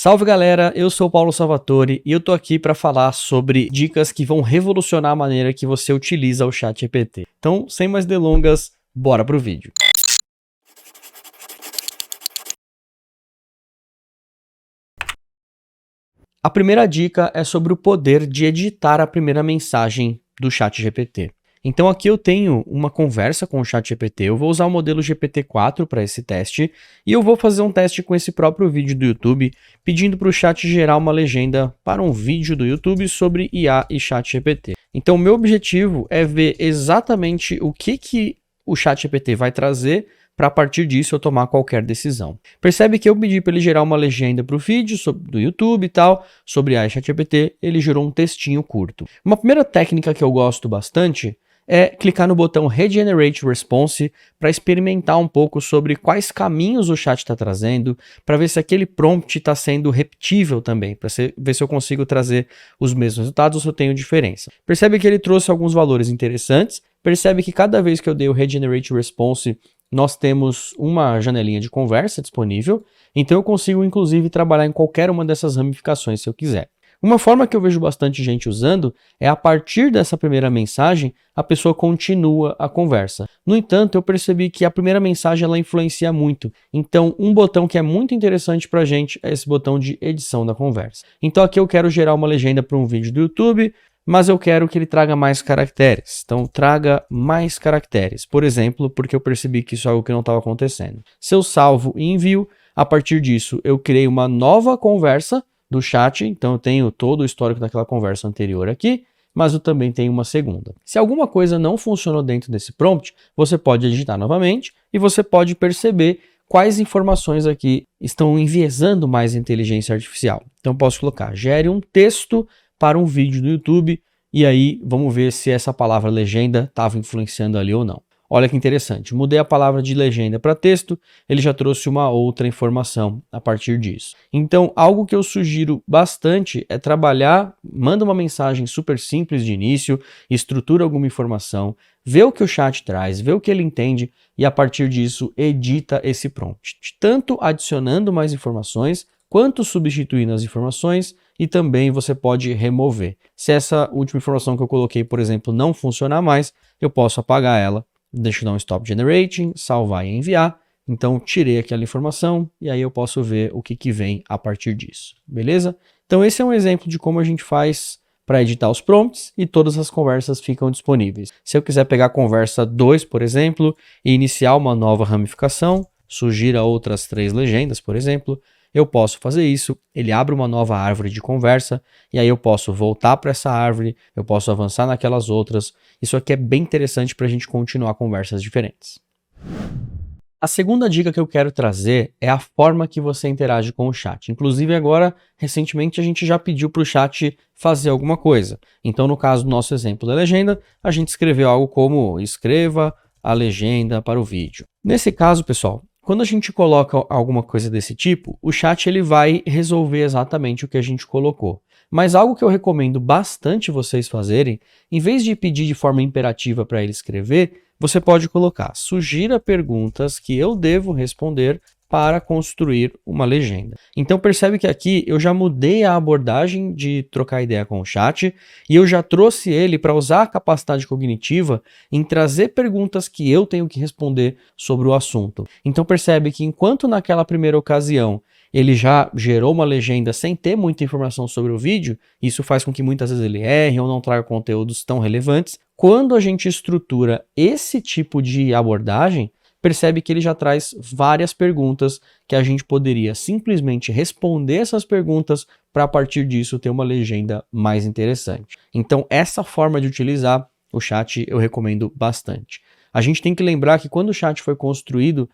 Salve galera, eu sou o Paulo Salvatore e eu tô aqui para falar sobre dicas que vão revolucionar a maneira que você utiliza o ChatGPT. Então, sem mais delongas, bora pro vídeo. A primeira dica é sobre o poder de editar a primeira mensagem do ChatGPT. Então aqui eu tenho uma conversa com o ChatGPT, eu vou usar o modelo GPT-4 para esse teste e eu vou fazer um teste com esse próprio vídeo do YouTube, pedindo para o chat gerar uma legenda para um vídeo do YouTube sobre IA e ChatGPT. Então o meu objetivo é ver exatamente o que o ChatGPT vai trazer para a partir disso eu tomar qualquer decisão. Percebe que eu pedi para ele gerar uma legenda para o vídeo do YouTube e tal, sobre a ChatGPT, ele gerou um textinho curto. Uma primeira técnica que eu gosto bastante é clicar no botão Regenerate Response para experimentar um pouco sobre quais caminhos o chat está trazendo, para ver se aquele prompt está sendo repetível também, para ver se eu consigo trazer os mesmos resultados ou se eu tenho diferença. Percebe que ele trouxe alguns valores interessantes, percebe que cada vez que eu dei o Regenerate Response, nós temos uma janelinha de conversa disponível, então eu consigo inclusive trabalhar em qualquer uma dessas ramificações se eu quiser. Uma forma que eu vejo bastante gente usando é a partir dessa primeira mensagem, a pessoa continua a conversa. No entanto, eu percebi que a primeira mensagem ela influencia muito. Então, um botão que é muito interessante para a gente é esse botão de edição da conversa. Então aqui eu quero gerar uma legenda para um vídeo do YouTube, mas eu quero que ele traga mais caracteres. Então, traga mais caracteres. Por exemplo, porque eu percebi que isso é algo que não estava acontecendo. Se eu salvo e envio, a partir disso eu criei uma nova conversa do chat, então eu tenho todo o histórico daquela conversa anterior aqui, mas eu também tenho uma segunda. Se alguma coisa não funcionou dentro desse prompt, você pode editar novamente e você pode perceber quais informações aqui estão enviesando mais a inteligência artificial. Então eu posso colocar, gere um texto para um vídeo do YouTube e aí vamos ver se essa palavra legenda estava influenciando ali ou não. Olha que interessante, mudei a palavra de legenda para texto, ele já trouxe uma outra informação a partir disso. Então, algo que eu sugiro bastante é trabalhar, manda uma mensagem super simples de início, estrutura alguma informação, vê o que o chat traz, vê o que ele entende e a partir disso edita esse prompt. Tanto adicionando mais informações, quanto substituindo as informações e também você pode remover. Se essa última informação que eu coloquei, por exemplo, não funcionar mais, eu posso apagar ela. Deixa eu dar um stop generating, salvar e enviar. Então, tirei aquela informação e aí eu posso ver o que vem a partir disso. Beleza? Então, esse é um exemplo de como a gente faz para editar os prompts e todas as conversas ficam disponíveis. Se eu quiser pegar a conversa 2, por exemplo, e iniciar uma nova ramificação, sugira outras 3 legendas, por exemplo, eu posso fazer isso, ele abre uma nova árvore de conversa e aí eu posso voltar para essa árvore, eu posso avançar naquelas outras. Isso aqui é bem interessante para a gente continuar conversas diferentes. A segunda dica que eu quero trazer é a forma que você interage com o chat. Inclusive agora, recentemente, a gente já pediu para o chat fazer alguma coisa. Então, no caso do nosso exemplo da legenda, a gente escreveu algo como escreva a legenda para o vídeo. Nesse caso, pessoal, quando a gente coloca alguma coisa desse tipo, o chat ele vai resolver exatamente o que a gente colocou. Mas algo que eu recomendo bastante vocês fazerem, em vez de pedir de forma imperativa para ele escrever, você pode colocar, sugira perguntas que eu devo responder para construir uma legenda. Então percebe que aqui eu já mudei a abordagem de trocar ideia com o chat e eu já trouxe ele para usar a capacidade cognitiva em trazer perguntas que eu tenho que responder sobre o assunto. Então percebe que enquanto naquela primeira ocasião ele já gerou uma legenda sem ter muita informação sobre o vídeo, isso faz com que muitas vezes ele erre ou não traga conteúdos tão relevantes. Quando a gente estrutura esse tipo de abordagem, percebe que ele já traz várias perguntas que a gente poderia simplesmente responder essas perguntas para a partir disso ter uma legenda mais interessante. Então essa forma de utilizar o chat eu recomendo bastante. A gente tem que lembrar que quando o chat foi construído,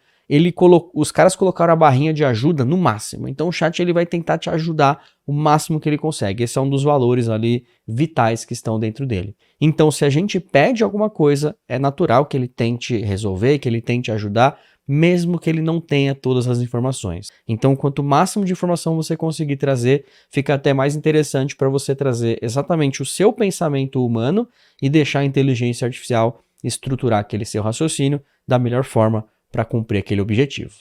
os caras colocaram a barrinha de ajuda no máximo. Então o chat ele vai tentar te ajudar o máximo que ele consegue. Esse é um dos valores ali vitais que estão dentro dele. Então se a gente pede alguma coisa, é natural que ele tente resolver, que ele tente ajudar, mesmo que ele não tenha todas as informações. Então quanto máximo de informação você conseguir trazer, fica até mais interessante para você trazer exatamente o seu pensamento humano e deixar a inteligência artificial estruturar aquele seu raciocínio da melhor forma para cumprir aquele objetivo.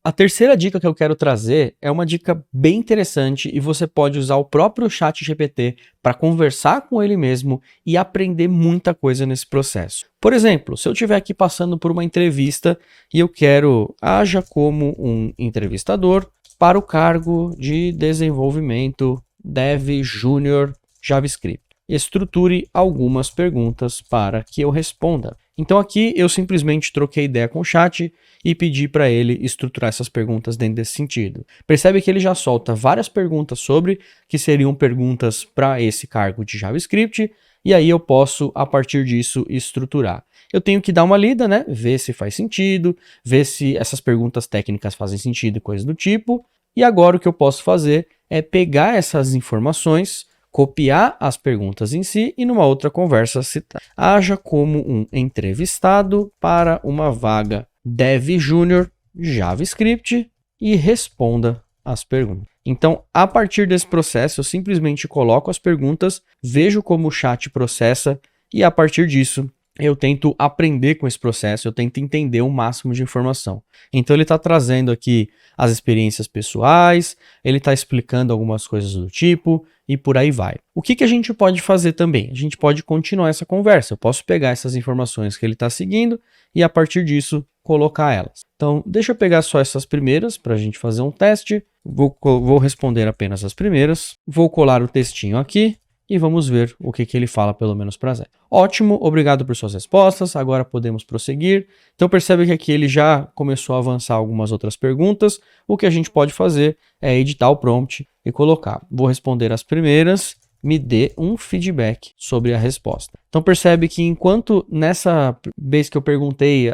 A terceira dica que eu quero trazer é uma dica bem interessante e você pode usar o próprio ChatGPT para conversar com ele mesmo e aprender muita coisa nesse processo. Por exemplo, se eu estiver aqui passando por uma entrevista e eu quero haja como um entrevistador para o cargo de desenvolvimento Dev Júnior JavaScript. Estruture algumas perguntas para que eu responda. Então aqui eu simplesmente troquei ideia com o chat e pedi para ele estruturar essas perguntas dentro desse sentido. Percebe que ele já solta várias perguntas sobre que seriam perguntas para esse cargo de JavaScript e aí eu posso, a partir disso, estruturar. Eu tenho que dar uma lida, né? Ver se faz sentido, ver se essas perguntas técnicas fazem sentido e coisas do tipo. E agora o que eu posso fazer é pegar essas informações, copiar as perguntas em si e numa outra conversa citar. Haja como um entrevistado para uma vaga Dev Júnior JavaScript e responda as perguntas. Então, a partir desse processo, eu simplesmente coloco as perguntas, vejo como o chat processa e a partir disso eu tento aprender com esse processo, eu tento entender o máximo de informação. Então ele está trazendo aqui as experiências pessoais, ele está explicando algumas coisas do tipo e por aí vai. O que a gente pode fazer também? A gente pode continuar essa conversa. Eu posso pegar essas informações que ele está seguindo e a partir disso colocar elas. Então deixa eu pegar só essas primeiras para a gente fazer um teste. Vou responder apenas as primeiras. Vou colar o textinho aqui. E vamos ver o que ele fala, pelo menos para Zé. Ótimo, obrigado por suas respostas, agora podemos prosseguir. Então percebe que aqui ele já começou a avançar algumas outras perguntas. O que a gente pode fazer é editar o prompt e colocar. Vou responder as primeiras, me dê um feedback sobre a resposta. Então percebe que enquanto nessa vez que eu perguntei,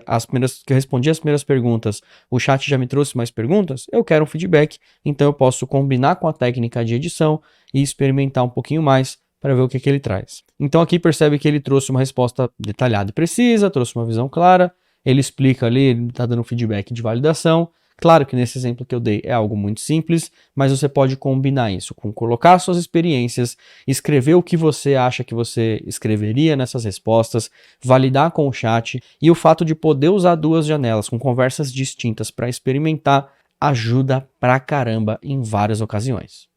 que eu respondi as primeiras perguntas, o chat já me trouxe mais perguntas, eu quero um feedback, então eu posso combinar com a técnica de edição e experimentar um pouquinho mais para ver o que ele traz. Então aqui percebe que ele trouxe uma resposta detalhada e precisa, trouxe uma visão clara, ele explica ali, ele está dando um feedback de validação. Claro que nesse exemplo que eu dei é algo muito simples, mas você pode combinar isso com colocar suas experiências, escrever o que você acha que você escreveria nessas respostas, validar com o chat e o fato de poder usar duas janelas com conversas distintas para experimentar ajuda pra caramba em várias ocasiões.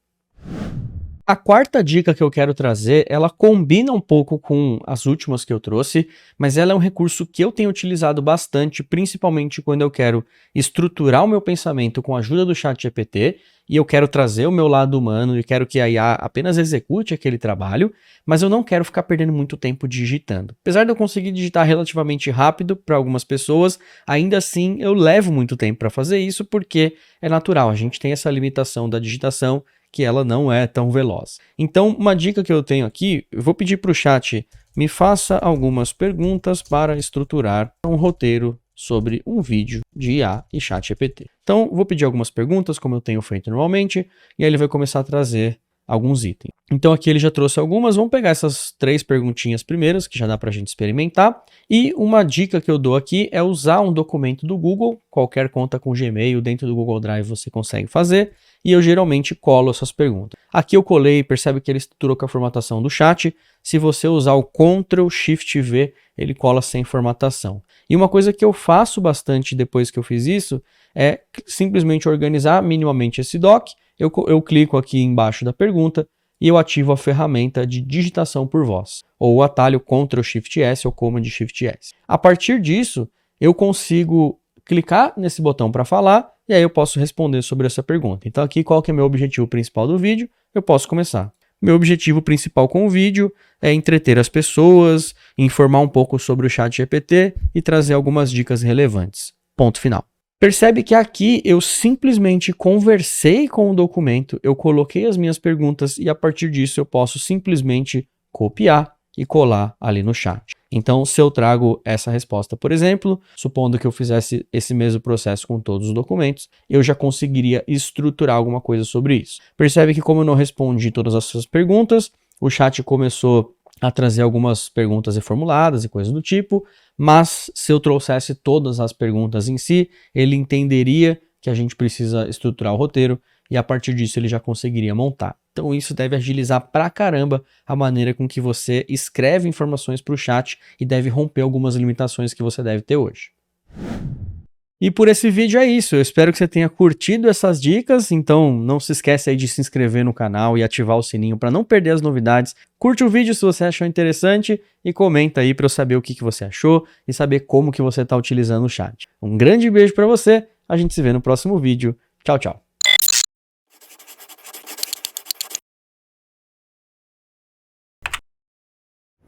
A quarta dica que eu quero trazer, ela combina um pouco com as últimas que eu trouxe, mas ela é um recurso que eu tenho utilizado bastante, principalmente quando eu quero estruturar o meu pensamento com a ajuda do ChatGPT e eu quero trazer o meu lado humano e quero que a IA apenas execute aquele trabalho, mas eu não quero ficar perdendo muito tempo digitando. Apesar de eu conseguir digitar relativamente rápido para algumas pessoas, ainda assim eu levo muito tempo para fazer isso porque é natural, a gente tem essa limitação da digitação que ela não é tão veloz. Então, uma dica que eu tenho aqui, eu vou pedir para o chat me faça algumas perguntas para estruturar um roteiro sobre um vídeo de IA e ChatGPT. Então, vou pedir algumas perguntas, como eu tenho feito normalmente, e aí ele vai começar a trazer alguns itens. Então aqui ele já trouxe algumas, vamos pegar essas 3 perguntinhas primeiras, que já dá para a gente experimentar. E uma dica que eu dou aqui é usar um documento do Google, qualquer conta com Gmail dentro do Google Drive você consegue fazer, e eu geralmente colo essas perguntas. Aqui eu colei, percebe que ele estruturou com a formatação do chat, se você usar o Ctrl+Shift+V, ele cola sem formatação. E uma coisa que eu faço bastante depois que eu fiz isso, é simplesmente organizar minimamente esse doc, eu clico aqui embaixo da pergunta e eu ativo a ferramenta de digitação por voz, ou o atalho Ctrl+Shift+S ou Command+Shift+S. A partir disso, eu consigo clicar nesse botão para falar e aí eu posso responder sobre essa pergunta. Então aqui qual que é meu objetivo principal do vídeo? Eu posso começar. Meu objetivo principal com o vídeo é entreter as pessoas, informar um pouco sobre o ChatGPT e trazer algumas dicas relevantes. Ponto final. Percebe que aqui eu simplesmente conversei com o documento, eu coloquei as minhas perguntas e a partir disso eu posso simplesmente copiar e colar ali no chat. Então, se eu trago essa resposta, por exemplo, supondo que eu fizesse esse mesmo processo com todos os documentos, eu já conseguiria estruturar alguma coisa sobre isso. Percebe que como eu não respondi todas as suas perguntas, o chat começou a trazer algumas perguntas reformuladas e coisas do tipo, mas se eu trouxesse todas as perguntas em si, ele entenderia que a gente precisa estruturar o roteiro e a partir disso ele já conseguiria montar. Então isso deve agilizar pra caramba a maneira com que você escreve informações para o chat e deve romper algumas limitações que você deve ter hoje. E por esse vídeo é isso, eu espero que você tenha curtido essas dicas, então não se esquece aí de se inscrever no canal e ativar o sininho para não perder as novidades. Curte o vídeo se você achou interessante e comenta aí para eu saber o que você achou e saber como que você está utilizando o chat. Um grande beijo para você, a gente se vê no próximo vídeo. Tchau, tchau.